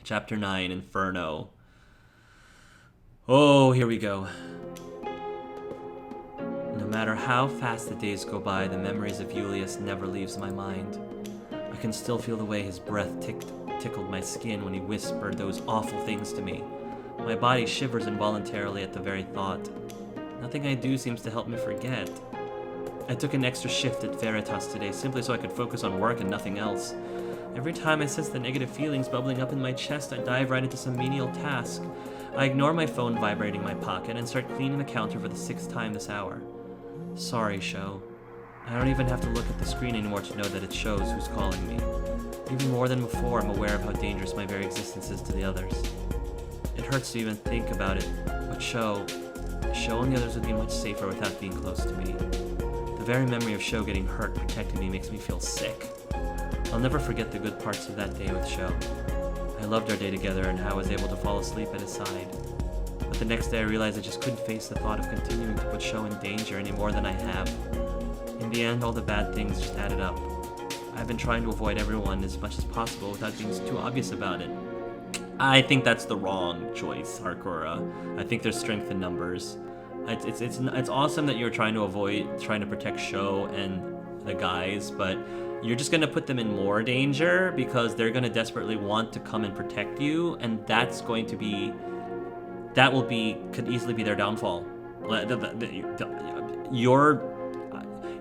Chapter 9, Inferno. Oh, here we go. No matter how fast the days go by, the memories of Julius never leaves my mind. I can still feel the way his breath tickled my skin when he whispered those awful things to me. My body shivers involuntarily at the very thought. Nothing I do seems to help me forget. I took an extra shift at Veritas today simply so I could focus on work and nothing else. Every time I sense the negative feelings bubbling up in my chest, I dive right into some menial task. I ignore my phone vibrating in my pocket and start cleaning the counter for the 6th time this hour. Sorry, Shou. I don't even have to look at the screen anymore to know that it shows who's calling me. Even more than before, I'm aware of how dangerous my very existence is to the others. It hurts to even think about it, but Shou and the others would be much safer without being close to me. The very memory of Shou getting hurt protecting me makes me feel sick. I'll never forget the good parts of that day with Shou. I loved our day together and how I was able to fall asleep at his side. But the next day I realized I just couldn't face the thought of continuing to put Shou in danger any more than I have. In the end, all the bad things just added up. I've been trying to avoid everyone as much as possible without being too obvious about it. I think that's the wrong choice, Harkura. I think there's strength in numbers. It's awesome that you're trying to protect Shou and the guys, but you're just gonna put them in more danger because they're gonna desperately want to come and protect you, and could easily be their downfall.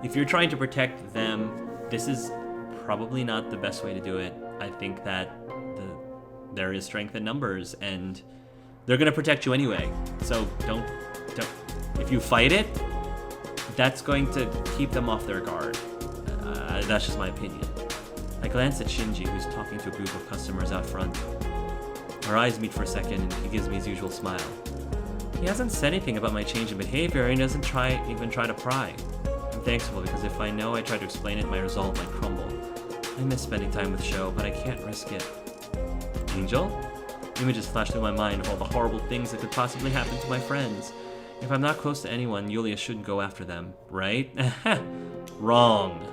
If you're trying to protect them, this is probably not the best way to do it. I think that there is strength in numbers, and they're gonna protect you anyway. So don't. If you fight it, that's going to keep them off their guard. That's just my opinion. I glance at Shinji, who's talking to a group of customers out front. Our eyes meet for a second, and he gives me his usual smile. He hasn't said anything about my change in behavior, and he doesn't even try to pry. I'm thankful because if I know I try to explain it, my resolve might crumble. I miss spending time with Shou, but I can't risk it. Angel? Images flash through my mind of all the horrible things that could possibly happen to my friends. If I'm not close to anyone, Yulia shouldn't go after them, right? Wrong,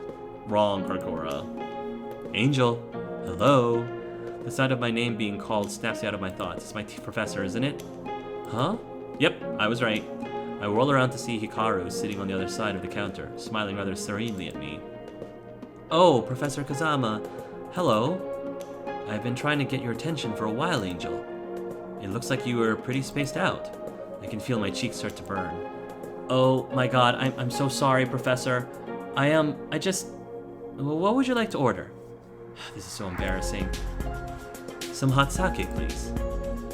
Harkura. Angel, hello? The sound of my name being called snaps me out of my thoughts. It's my professor, isn't it? Huh? Yep, I was right. I whirl around to see Hikaru sitting on the other side of the counter, smiling rather serenely at me. Oh, Professor Kazama. Hello. I've been trying to get your attention for a while, Angel. It looks like you were pretty spaced out. I can feel my cheeks start to burn. Oh my god, I'm so sorry, Professor. What would you like to order? This is so embarrassing. Some hot sake, please.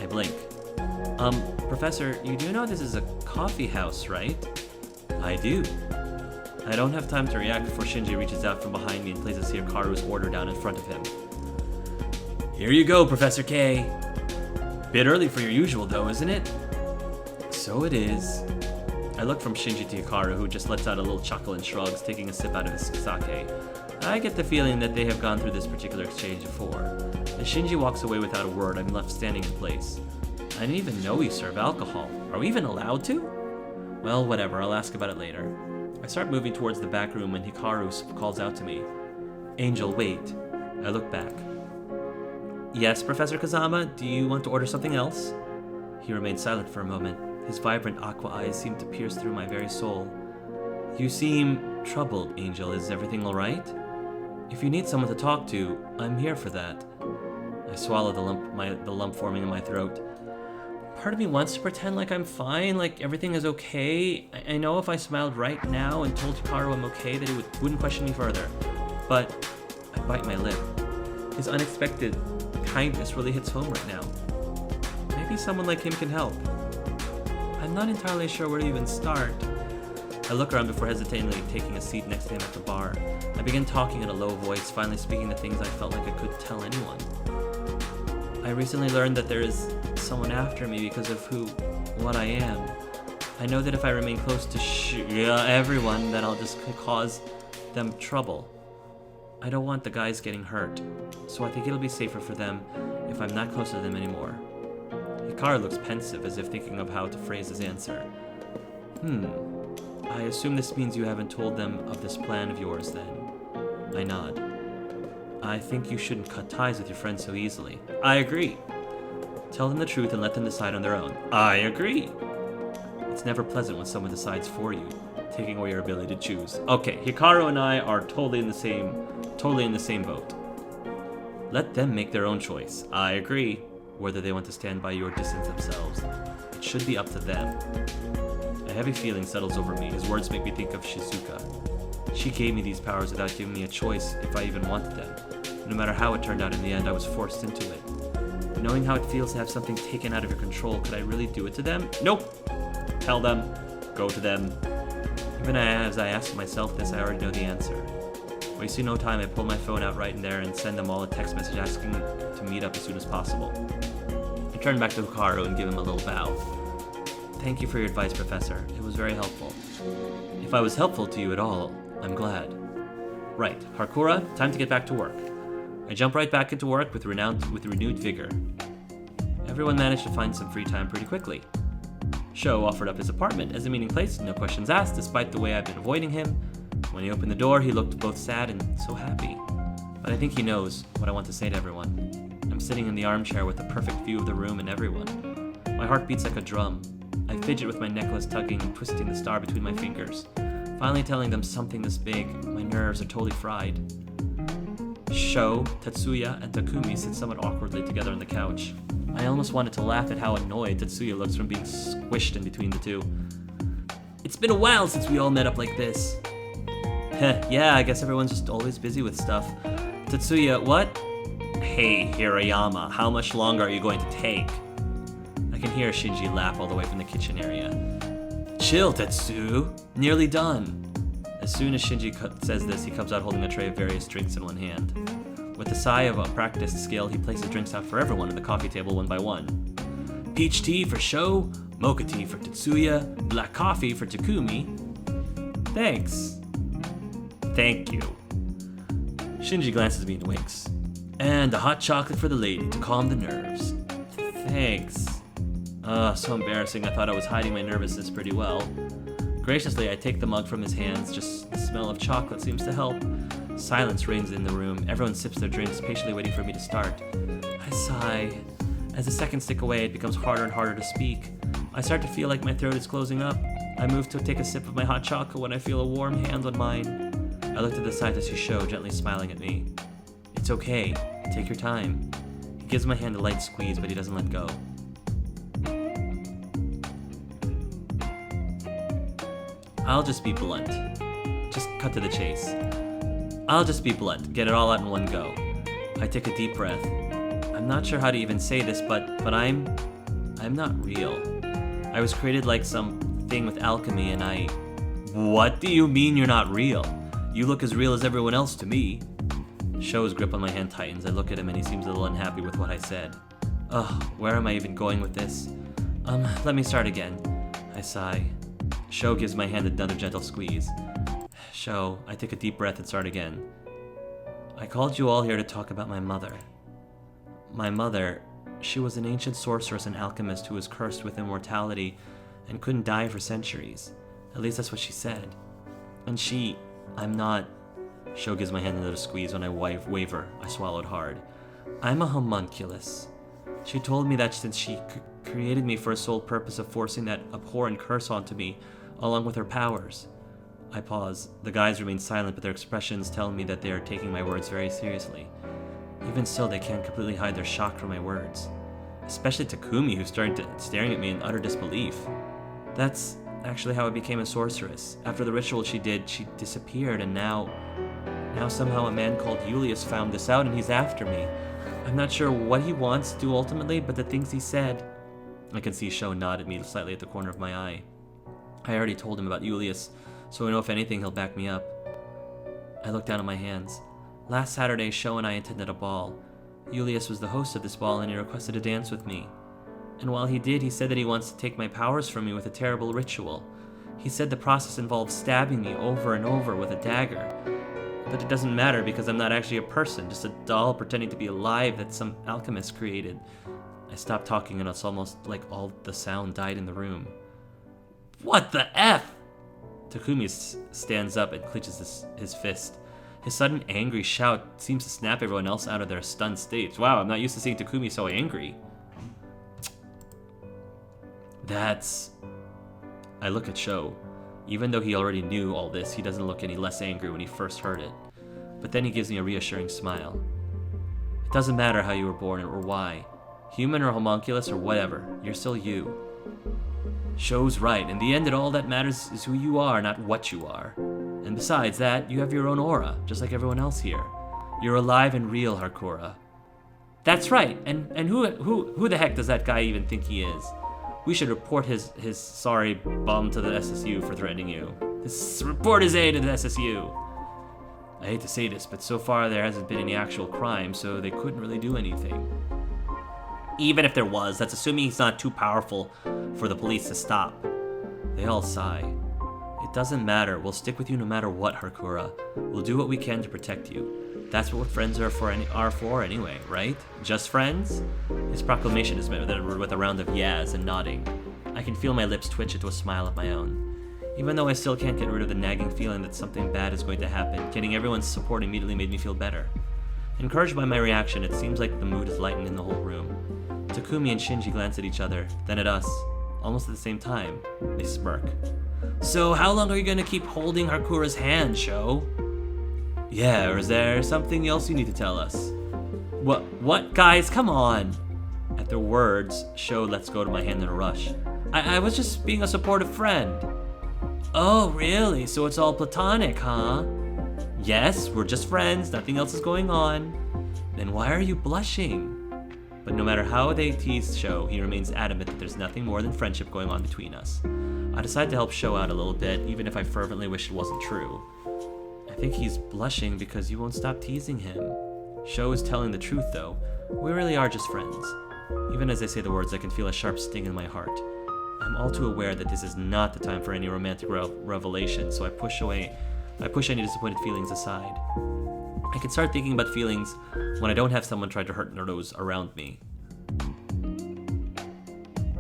I blink. Professor, you do know this is a coffee house, right? I do. I don't have time to react before Shinji reaches out from behind me and places Hikaru's order down in front of him. Here you go, Professor K. Bit early for your usual, though, isn't it? So it is. I look from Shinji to Hikaru, who just lets out a little chuckle and shrugs, taking a sip out of his sake. I get the feeling that they have gone through this particular exchange before. As Shinji walks away without a word, I'm left standing in place. I didn't even know we serve alcohol. Are we even allowed to? Well, whatever, I'll ask about it later. I start moving towards the back room when Hikaru calls out to me. Angel, wait. I look back. Yes, Professor Kazama, do you want to order something else? He remained silent for a moment. His vibrant aqua eyes seemed to pierce through my very soul. You seem troubled, Angel. Is everything all right? If you need someone to talk to, I'm here for that. I swallow the lump forming in my throat. Part of me wants to pretend like I'm fine, like everything is okay. I know if I smiled right now and told Hikaru I'm okay, that he wouldn't question me further. But I bite my lip. His unexpected kindness really hits home right now. Maybe someone like him can help. I'm not entirely sure where to even start. I look around before hesitatingly taking a seat next to him at the bar. I begin talking in a low voice, finally speaking the things I felt like I could tell anyone. I recently learned that there is someone after me because of what I am. I know that if I remain close to everyone, that I'll just cause them trouble. I don't want the guys getting hurt, so I think it'll be safer for them if I'm not close to them anymore. Hikaru looks pensive, as if thinking of how to phrase his answer. I assume this means you haven't told them of this plan of yours, then. I nod. I think you shouldn't cut ties with your friends so easily. I agree. Tell them the truth and let them decide on their own. I agree. It's never pleasant when someone decides for you, taking away your ability to choose. Okay, Hikaru and I are totally in the same boat. Let them make their own choice. I agree. Whether they want to stand by you or distance themselves, it should be up to them. A heavy feeling settles over me. His words make me think of Shizuka. She gave me these powers without giving me a choice if I even wanted them. No matter how it turned out in the end, I was forced into it. Knowing how it feels to have something taken out of your control, could I really do it to them? Nope! Tell them. Go to them. Even as I ask myself this, I already know the answer. Wasting no time, I pull my phone out right in there and send them all a text message asking to meet up as soon as possible. I turn back to Hikaru and give him a little bow. Thank you for your advice, Professor. It was very helpful. If I was helpful to you at all, I'm glad. Right, Harkura, time to get back to work. I jump right back into work with renewed vigor. Everyone managed to find some free time pretty quickly. Shou offered up his apartment as a meeting place, no questions asked, despite the way I've been avoiding him. When he opened the door, he looked both sad and so happy. But I think he knows what I want to say to everyone. I'm sitting in the armchair with a perfect view of the room and everyone. My heart beats like a drum. I fidget with my necklace tugging and twisting the star between my fingers. Finally telling them something this big, my nerves are totally fried. Shou, Tetsuya, and Takumi sit somewhat awkwardly together on the couch. I almost wanted to laugh at how annoyed Tetsuya looks from being squished in between the two. It's been a while since we all met up like this. Heh, yeah, I guess everyone's just always busy with stuff. Tetsuya, what? Hey, Hirayama, how much longer are you going to take? I can hear Shinji laugh all the way from the kitchen area. Chill, Tetsu. Nearly done. As soon as Shinji says this, he comes out holding a tray of various drinks in one hand. With a sigh of a practiced skill, he places drinks out for everyone at the coffee table one by one. Peach tea for Shou, mocha tea for Tetsuya, black coffee for Takumi. Thanks. Thank you. Shinji glances at me and winks. And a hot chocolate for the lady to calm the nerves. Thanks. So embarrassing. I thought I was hiding my nervousness pretty well. Graciously, I take the mug from his hands. Just the smell of chocolate seems to help. Silence reigns in the room. Everyone sips their drinks, patiently waiting for me to start. I sigh. As the seconds tick away, it becomes harder and harder to speak. I start to feel like my throat is closing up. I move to take a sip of my hot chocolate when I feel a warm hand on mine. I look to the side to see Shou gently smiling at me. It's okay. Take your time. He gives my hand a light squeeze, but he doesn't let go. I'll just be blunt. Just cut to the chase. I'll just be blunt. Get it all out in one go. I take a deep breath. I'm not sure how to even say this, but I'm not real. I was created like some thing with alchemy, and I... What do you mean you're not real? You look as real as everyone else to me. Shou's grip on my hand tightens. I look at him and he seems a little unhappy with what I said. Ugh, where am I even going with this? Let me start again. I sigh. Shou gives my hand another gentle squeeze. Shou, I take a deep breath and start again. I called you all here to talk about my mother. My mother, she was an ancient sorceress and alchemist who was cursed with immortality and couldn't die for centuries. At least that's what she said. And I'm not... Shou gives my hand another squeeze. When I waver, I swallowed hard. I'm a homunculus. She told me that since she created me for a sole purpose of forcing that abhorrent curse onto me, along with her powers. I pause. The guys remain silent, but their expressions tell me that they are taking my words very seriously. Even still, they can't completely hide their shock from my words. Especially Takumi, who's staring at me in utter disbelief. That's actually how I became a sorceress. After the ritual she did, she disappeared, and now somehow a man called Julius found this out, and he's after me. I'm not sure what he wants to do ultimately, but the things he said... I can see Shou nod at me slightly at the corner of my eye. I already told him about Julius, so I know if anything he'll back me up. I look down at my hands. Last Saturday, Shou and I attended a ball. Julius was the host of this ball and he requested to dance with me. And while he did, he said that he wants to take my powers from me with a terrible ritual. He said the process involves stabbing me over and over with a dagger. But it doesn't matter because I'm not actually a person, just a doll pretending to be alive that some alchemist created. I stopped talking and it's almost like all the sound died in the room. What the F? Takumi stands up and clenches his fist. His sudden angry shout seems to snap everyone else out of their stunned states. Wow, I'm not used to seeing Takumi so angry. That's... I look at Shou. Even though he already knew all this, he doesn't look any less angry when he first heard it. But then he gives me a reassuring smile. It doesn't matter how you were born or why. Human or homunculus or whatever, you're still you. Shou's right. In the end, all that matters is who you are, not what you are. And besides that, you have your own aura, just like everyone else here. You're alive and real, Hakura. That's right. And who the heck does that guy even think he is? We should report his sorry bum to the SSU for threatening you. Report his aid to the SSU. I hate to say this, but so far there hasn't been any actual crime, so they couldn't really do anything. Even if there was, that's assuming he's not too powerful for the police to stop. They all sigh. It doesn't matter. We'll stick with you no matter what, Hakura. We'll do what we can to protect you. That's what friends are for anyway, right? Just friends? His proclamation is met with a round of yas and nodding. I can feel my lips twitch into a smile of my own. Even though I still can't get rid of the nagging feeling that something bad is going to happen, getting everyone's support immediately made me feel better. Encouraged by my reaction, it seems like the mood is lightened in the whole room. Takumi and Shinji glance at each other, then at us. Almost at the same time, they smirk. So how long are you going to keep holding Hakura's hand, Shou? Yeah, or is there something else you need to tell us? What, guys, come on! At their words, Shou lets go of my hand in a rush. I was just being a supportive friend. Oh, really? So it's all platonic, huh? Yes, we're just friends, nothing else is going on. Then why are you blushing? But no matter how they tease Shou, he remains adamant that there's nothing more than friendship going on between us. I decide to help Shou out a little bit, even if I fervently wish it wasn't true. I think he's blushing because you won't stop teasing him. Shou is telling the truth, though. We really are just friends. Even as I say the words, I can feel a sharp sting in my heart. I'm all too aware that this is not the time for any romantic revelation, so I push any disappointed feelings aside. I can start thinking about feelings when I don't have someone try to hurt those around me.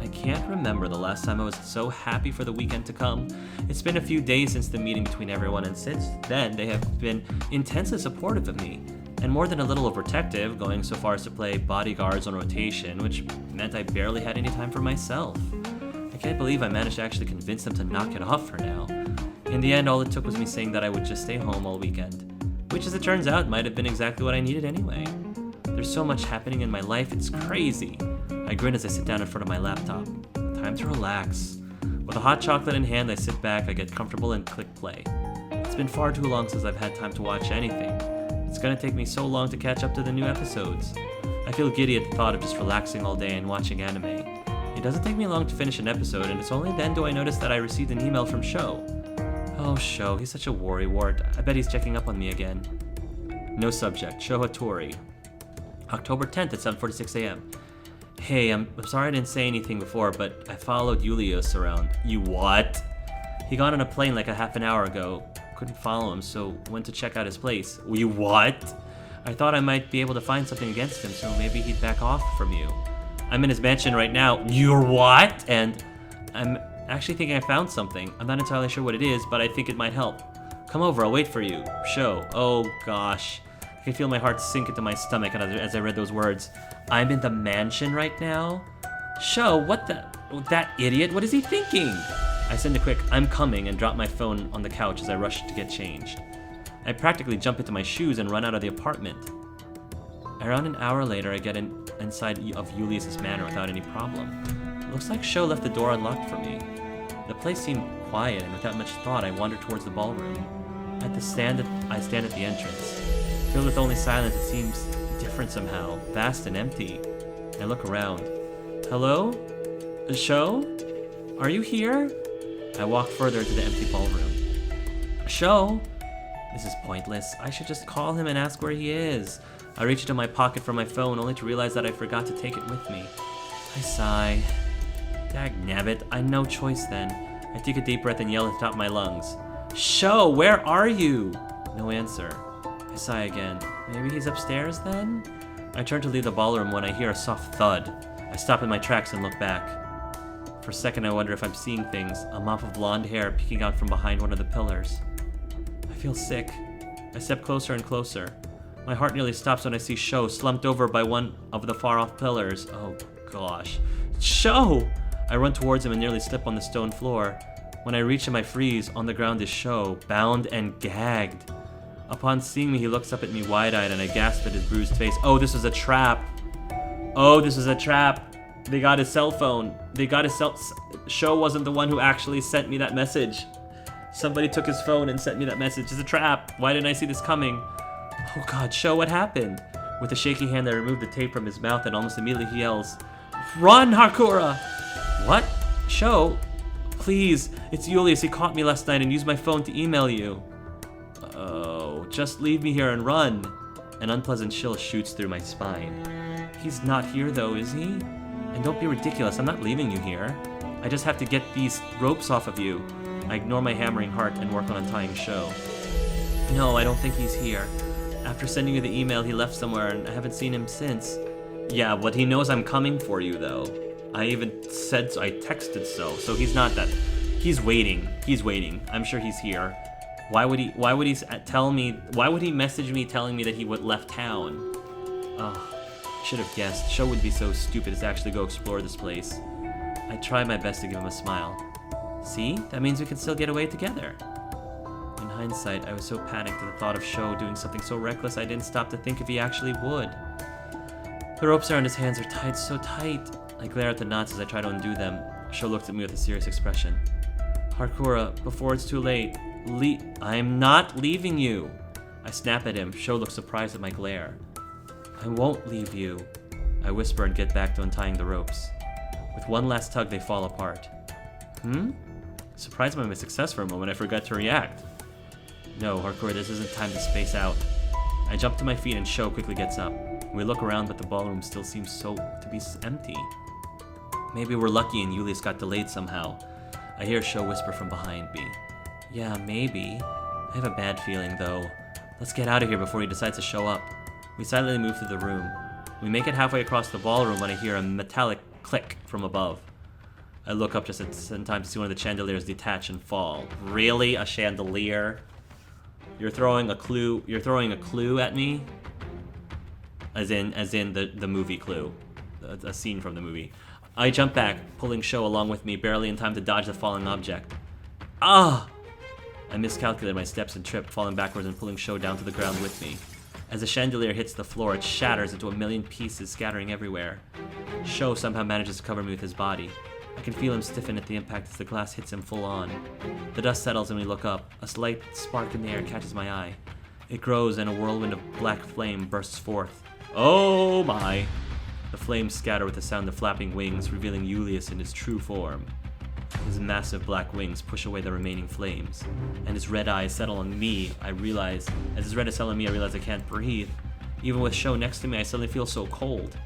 I can't remember the last time I was so happy for the weekend to come. It's been a few days since the meeting between everyone, and since then they have been intensely supportive of me, and more than a little overprotective, going so far as to play bodyguards on rotation, which meant I barely had any time for myself. I can't believe I managed to actually convince them to knock it off for now. In the end, all it took was me saying that I would just stay home all weekend, which as it turns out might have been exactly what I needed anyway. There's so much happening in my life, it's crazy. I grin as I sit down in front of my laptop. Time to relax. With a hot chocolate in hand, I sit back, I get comfortable and click play. It's been far too long since I've had time to watch anything. It's gonna take me so long to catch up to the new episodes. I feel giddy at the thought of just relaxing all day and watching anime. It doesn't take me long to finish an episode, and it's only then do I notice that I received an email from Shou. Oh, Shou, he's such a worrywart. I bet he's checking up on me again. No subject. Shou Hattori. October 10th at 7:46 a.m. Hey, I'm sorry I didn't say anything before, but I followed Julius around. You what? He got on a plane like a half an hour ago. Couldn't follow him, so went to check out his place. You what? I thought I might be able to find something against him, so maybe he'd back off from you. I'm in his mansion right now. You're what? And I'm actually thinking I found something. I'm not entirely sure what it is, but I think it might help. Come over, I'll wait for you. Shou. Oh gosh. I can feel my heart sink into my stomach as I read those words. I'm in the mansion right now? Shou, what the... That idiot? What is he thinking? I send a quick, I'm coming, and drop my phone on the couch as I rush to get changed. I practically jump into my shoes and run out of the apartment. Around an hour later, I get inside of Julius's manor without any problem. It looks like Shou left the door unlocked for me. The place seemed quiet, and without much thought, I wandered towards the ballroom. I stand at the entrance. Filled with only silence, it seems different somehow, vast and empty. I look around. Hello? Shou? Are you here? I walk further into the empty ballroom. Shou? This is pointless. I should just call him and ask where he is. I reach into my pocket for my phone, only to realize that I forgot to take it with me. I sigh. Dagnabbit, I had no choice then. I take a deep breath and yell at the top of my lungs. Shou, where are you? No answer. I sigh again. Maybe he's upstairs then? I turn to leave the ballroom when I hear a soft thud. I stop in my tracks and look back. For a second I wonder if I'm seeing things, a mop of blonde hair peeking out from behind one of the pillars. I feel sick. I step closer and closer. My heart nearly stops when I see Shou slumped over by one of the far-off pillars. Oh gosh. Shou! I run towards him and nearly slip on the stone floor. When I reach him, I freeze. On the ground is Shou, bound and gagged. Upon seeing me, he looks up at me wide-eyed, and I gasp at his bruised face. Oh, this was a trap. Oh, this was a trap. They got his cell phone. Shou wasn't the one who actually sent me that message. Somebody took his phone and sent me that message. It's a trap. Why didn't I see this coming? Oh God, Shou, what happened? With a shaky hand, I remove the tape from his mouth, and almost immediately he yells, "Run, Hakura!" What? Shou? Please, it's Julius. He caught me last night and used my phone to email you. Oh, just leave me here and run. An unpleasant chill shoots through my spine. He's not here though, is he? And don't be ridiculous, I'm not leaving you here. I just have to get these ropes off of you. I ignore my hammering heart and work on untying Shou. No, I don't think he's here. After sending you the email, he left somewhere and I haven't seen him since. Yeah, but he knows I'm coming for you though. I even said so, I texted so he's not that. He's waiting. I'm sure he's here. Why would he message me telling me that he left town? Oh, should have guessed. Shou would be so stupid as to actually go explore this place. I try my best to give him a smile. See? That means we can still get away together. In hindsight, I was so panicked at the thought of Shou doing something so reckless I didn't stop to think if he actually would. The ropes around his hands are tied so tight. I glare at the knots as I try to undo them. Shou looks at me with a serious expression. Hakura, before it's too late, I'm not leaving you. I snap at him. Shou looks surprised at my glare. I won't leave you. I whisper and get back to untying the ropes. With one last tug, they fall apart. Surprised by my success for a moment, I forgot to react. No, Hakura, this isn't time to space out. I jump to my feet and Shou quickly gets up. We look around, but the ballroom still seems to be empty. Maybe we're lucky and Julius got delayed somehow. I hear Shou whisper from behind me. Yeah, maybe. I have a bad feeling, though. Let's get out of here before he decides to show up. We silently move through the room. We make it halfway across the ballroom when I hear a metallic click from above. I look up just in time to see one of the chandeliers detach and fall. Really? A chandelier? You're throwing a clue at me? As in the movie Clue. A scene from the movie. I jump back, pulling Shou along with me, barely in time to dodge the falling object. Ah! I miscalculated my steps and tripped, falling backwards and pulling Shou down to the ground with me. As the chandelier hits the floor, it shatters into a million pieces, scattering everywhere. Shou somehow manages to cover me with his body. I can feel him stiffen at the impact as the glass hits him full on. The dust settles and we look up. A slight spark in the air catches my eye. It grows and a whirlwind of black flame bursts forth. Oh my! The flames scatter with the sound of flapping wings, revealing Julius in his true form. His massive black wings push away the remaining flames, and his red eyes settle on me. I realize I can't breathe. Even with Shou next to me, I suddenly feel so cold.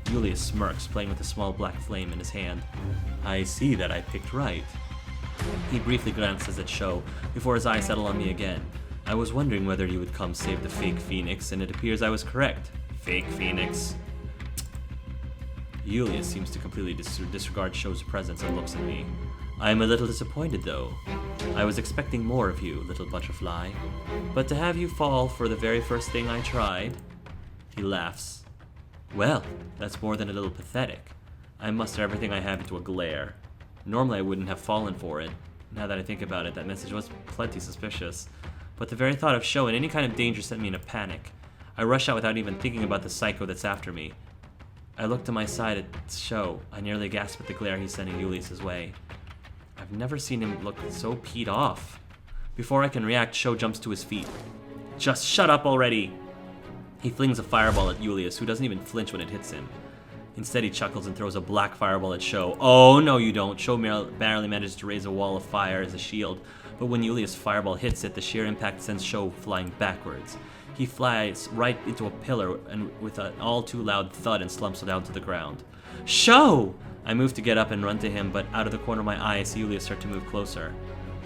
Julius smirks, playing with a small black flame in his hand. I see that I picked right. He briefly glances at Shou, before his eyes settle on me again. I was wondering whether you would come save the fake Phoenix, and it appears I was correct. Fake Phoenix. Julius seems to completely disregard Shou's presence and looks at me. I am a little disappointed, though. I was expecting more of you, little butterfly. But to have you fall for the very first thing I tried... He laughs. Well, that's more than a little pathetic. I muster everything I have into a glare. Normally I wouldn't have fallen for it. Now that I think about it, that message was plenty suspicious. But the very thought of Shou in any kind of danger sent me in a panic. I rush out without even thinking about the psycho that's after me. I look to my side at Shou. I nearly gasp at the glare he's sending Julius's way. I've never seen him look so peed off. Before I can react, Shou jumps to his feet. Just shut up already! He flings a fireball at Julius, who doesn't even flinch when it hits him. Instead, he chuckles and throws a black fireball at Shou. Oh, no you don't. Shou barely manages to raise a wall of fire as a shield, but when Julius' fireball hits it, the sheer impact sends Shou flying backwards. He flies right into a pillar and with an all-too-loud thud and slumps down to the ground. Shou! I move to get up and run to him, but out of the corner of my eye, I see Julius start to move closer.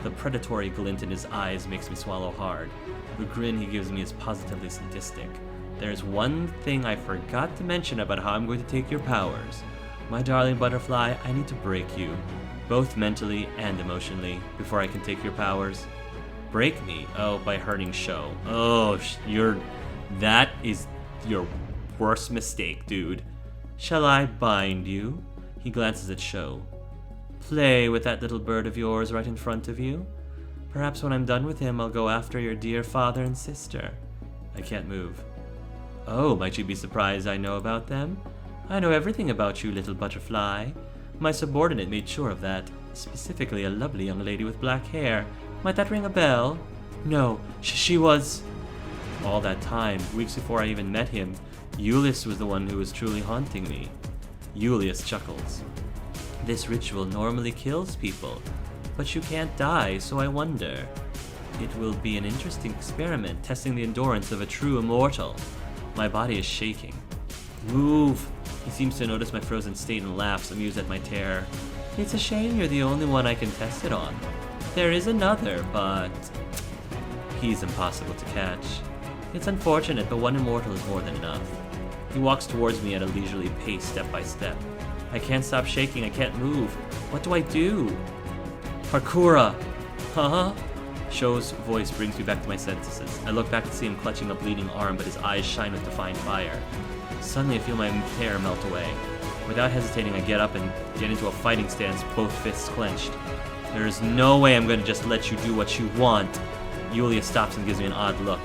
The predatory glint in his eyes makes me swallow hard. The grin he gives me is positively sadistic. There's one thing I forgot to mention about how I'm going to take your powers. My darling butterfly, I need to break you, both mentally and emotionally, before I can take your powers. Break me? Oh, by hurting Shou. Oh, that is your worst mistake, dude. Shall I bind you? He glances at Shou. play with that little bird of yours right in front of you? Perhaps when I'm done with him, I'll go after your dear father and sister. I can't move. Oh, might you be surprised I know about them? I know everything about you, little butterfly. My subordinate made sure of that. Specifically, a lovely young lady with black hair. Might that ring a bell? No, she was... All that time, weeks before I even met him, Julius was the one who was truly haunting me. Julius chuckles. This ritual normally kills people, but you can't die, so I wonder. It will be an interesting experiment, testing the endurance of a true immortal. My body is shaking. Move! He seems to notice my frozen state and laughs, amused at my terror. It's a shame you're the only one I can test it on. There is another, but... He's impossible to catch. It's unfortunate, but one immortal is more than enough. He walks towards me at a leisurely pace, step by step. I can't stop shaking, I can't move. What do I do? Parkoura! Huh? Shou's voice brings me back to my senses. I look back to see him clutching a bleeding arm, but his eyes shine with defiant fire. Suddenly I feel my hair melt away. Without hesitating, I get up and get into a fighting stance, both fists clenched. There is no way I'm going to just let you do what you want. Julius stops and gives me an odd look.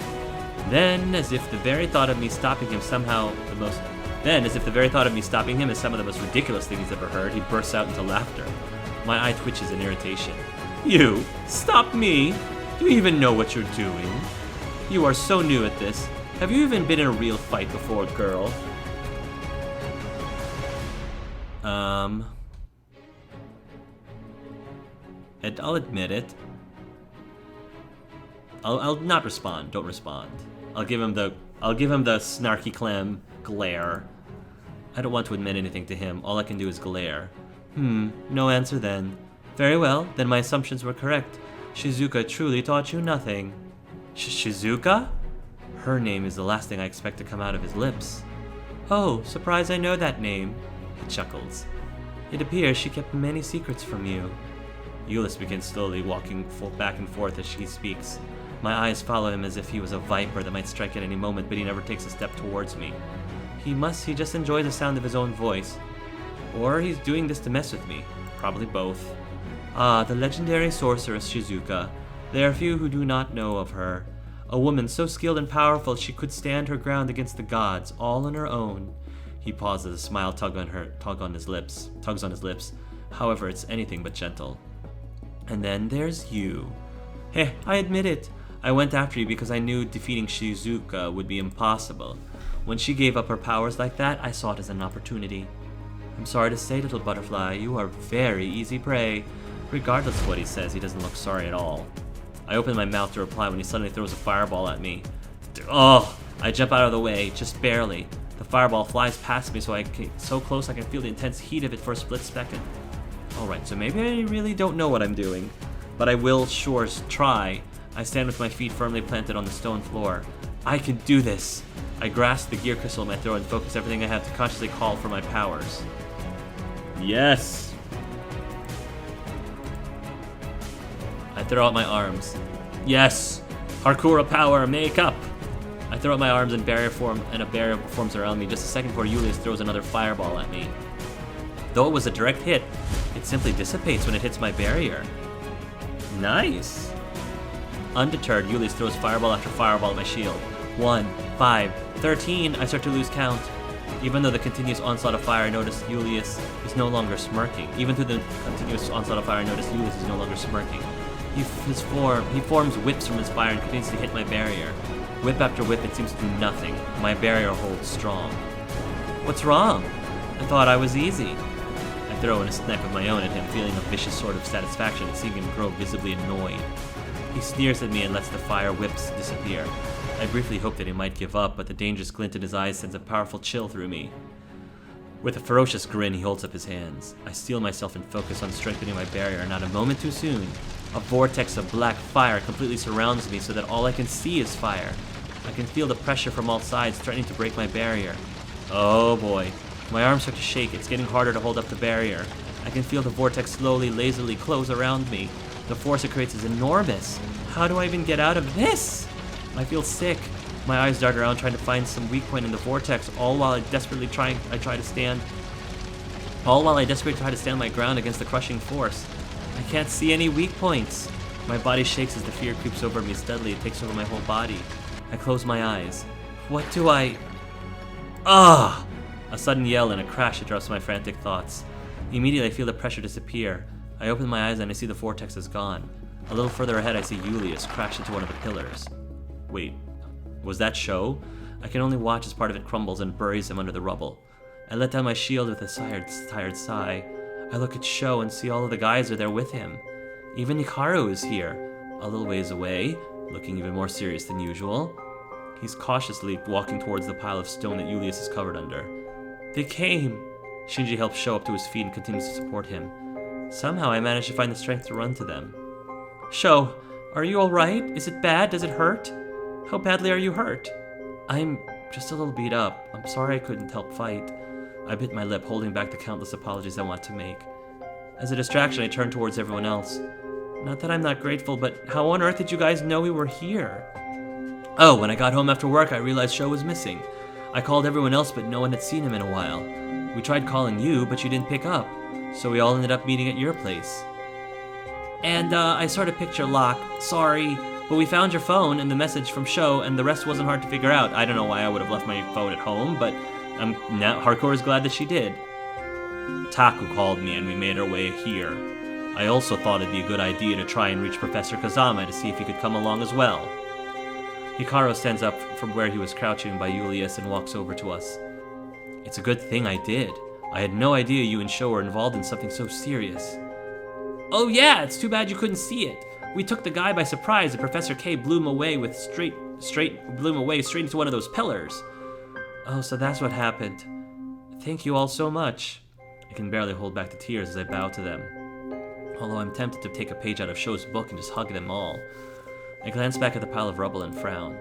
Then, as if the very thought of me stopping him is some of the most ridiculous thing he's ever heard, he bursts out into laughter. My eye twitches in irritation. You! Stop me! Do you even know what you're doing? You are so new at this. Have you even been in a real fight before, girl? I'll admit it. I'll not respond. Don't respond. I'll give him the snarky clam glare. I don't want to admit anything to him. All I can do is glare. No answer then. Very well, then my assumptions were correct. Shizuka truly taught you nothing. Shizuka? Her name is the last thing I expect to come out of his lips. Oh, surprised I know that name. He chuckles. It appears she kept many secrets from you. Julius begins slowly walking back and forth as she speaks. My eyes follow him as if he was a viper that might strike at any moment, but he never takes a step towards me. He just enjoys the sound of his own voice. Or he's doing this to mess with me. Probably both. Ah, the legendary sorceress Shizuka. There are few who do not know of her. A woman so skilled and powerful she could stand her ground against the gods, all on her own. He pauses, a smile tugs on his lips. However, it's anything but gentle. And then there's you. Heh, I admit it. I went after you because I knew defeating Shizuka would be impossible. When she gave up her powers like that, I saw it as an opportunity. I'm sorry to say, little butterfly, you are very easy prey. Regardless of what he says, he doesn't look sorry at all. I open my mouth to reply when he suddenly throws a fireball at me. Oh! I jump out of the way, just barely. The fireball flies past me so close I can feel the intense heat of it for a split second. Alright, so maybe I really don't know what I'm doing, but I will sure try. I stand with my feet firmly planted on the stone floor. I can do this! I grasp the gear crystal in my throat and focus everything I have to consciously call for my powers. Yes! I throw out my arms. Yes! Parkour power, make up! I throw out my arms and a barrier forms around me. Just a second before Julius throws another fireball at me. Though it was a direct hit, it simply dissipates when it hits my barrier. Nice! Undeterred, Julius throws fireball after fireball at my shield. 1, 5, 13, I start to lose count. Even though the continuous onslaught of fire, I notice Julius is no longer smirking. Even through the continuous onslaught of fire, I notice Julius is no longer smirking. He forms whips from his fire and continues to hit my barrier. Whip after whip, it seems to do nothing. My barrier holds strong. What's wrong? I thought I was easy. I throw in a snipe of my own at him, feeling a vicious sort of satisfaction at seeing him grow visibly annoyed. He sneers at me and lets the fire whips disappear. I briefly hope that he might give up, but the dangerous glint in his eyes sends a powerful chill through me. With a ferocious grin, he holds up his hands. I steel myself and focus on strengthening my barrier, not a moment too soon. A vortex of black fire completely surrounds me so that all I can see is fire. I can feel the pressure from all sides threatening to break my barrier. Oh boy. My arms start to shake. It's getting harder to hold up the barrier. I can feel the vortex slowly, lazily close around me. The force it creates is enormous. How do I even get out of this? I feel sick. My eyes dart around trying to find some weak point in the vortex, all while I try to stand. all while I desperately try to stand my ground against the crushing force. I can't see any weak points. My body shakes as the fear creeps over me steadily. It takes over my whole body. I close my eyes. What do I... Ah! A sudden yell and a crash interrupts my frantic thoughts. Immediately I feel the pressure disappear. I open my eyes and I see the vortex is gone. A little further ahead I see Julius crash into one of the pillars. Wait, was that Shou? I can only watch as part of it crumbles and buries him under the rubble. I let down my shield with a tired sigh. I look at Shou and see all of the guys are there with him. Even Hikaru is here, a little ways away, looking even more serious than usual. He's cautiously walking towards the pile of stone that Julius is covered under. They came! Shinji helps Shou up to his feet and continues to support him. Somehow I manage to find the strength to run to them. Shou, are you alright? Is it bad? Does it hurt? How badly are you hurt? I'm just a little beat up. I'm sorry I couldn't help fight. I bit my lip, holding back the countless apologies I want to make. As a distraction, I turn towards everyone else. Not that I'm not grateful, but how on earth did you guys know we were here? Oh, when I got home after work, I realized Shou was missing. I called everyone else, but no one had seen him in a while. We tried calling you, but you didn't pick up, so we all ended up meeting at your place. And, I sort of picked your lock. Sorry, but we found your phone and the message from Shou, and the rest wasn't hard to figure out. I don't know why I would have left my phone at home, but I'm now hardcore is glad that she did. Taku called me and we made our way here. I also thought it'd be a good idea to try and reach Professor Kazama to see if he could come along as well. Hikaru stands up from where he was crouching by Julius and walks over to us. It's a good thing I did. I had no idea you and Shou were involved in something so serious. Oh yeah, it's too bad you couldn't see it. We took the guy by surprise and Professor K blew him away straight into one of those pillars. Oh, so that's what happened. Thank you all so much. I can barely hold back the tears as I bow to them. Although I'm tempted to take a page out of Shou's book and just hug them all. I glance back at the pile of rubble and frown.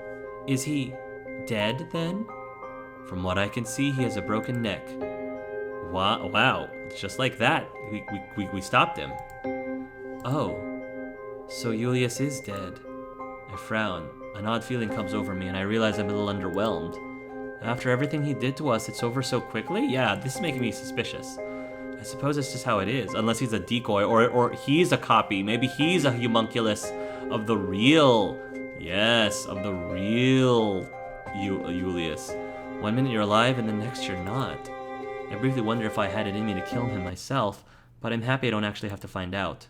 Is he dead, then? From what I can see, he has a broken neck. Wow, just like that, we stopped him. Oh, so Julius is dead. I frown. An odd feeling comes over me, and I realize I'm a little underwhelmed. After everything he did to us, it's over so quickly? Yeah, this is making me suspicious. I suppose it's just how it is, unless he's a decoy, or he's a copy. Maybe he's a homunculus of the real... Yes, of the real Julius. 1 minute you're alive, and the next you're not. I briefly wonder if I had it in me to kill him myself, but I'm happy I don't actually have to find out.